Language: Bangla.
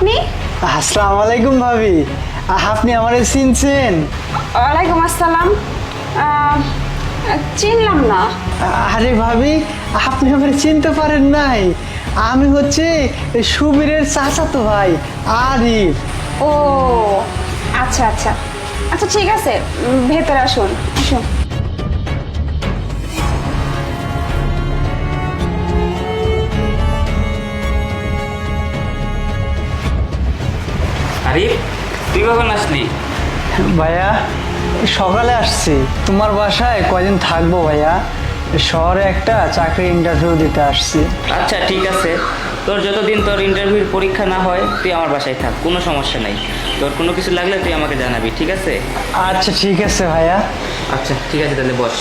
আপনি? আসসালামু আলাইকুম ভাবি, আপনি আমারে চিনছেন? ওয়ালাইকুম আসসালাম। চিনলাম না। আরে ভাবি, আপনি আমারে চিনতে পারেন নাই? আমি হচ্ছে সুবীরের চাচাতো ভাই আরিফ। ও আচ্ছা আচ্ছা আচ্ছা, ঠিক আছে, ভেতরে আসুন আসুন। আরিফ, তুই কখন আসলি? ভাইয়া সকালে আসছি। তোমার বাসায় কয়দিন থাকবো ভাইয়া? শহরে একটা চাকরি ইন্টারভিউ দিতে আসছি। আচ্ছা ঠিক আছে, তোর যতদিন তোর ইন্টারভিউর পরীক্ষা না হয় তুই আমার বাসায় থাক, কোনো সমস্যা নাই। তোর কোনো কিছু লাগলে তুই আমাকে জানাবি, ঠিক আছে? আচ্ছা ঠিক আছে ভাইয়া। আচ্ছা ঠিক আছে, তাহলে বস।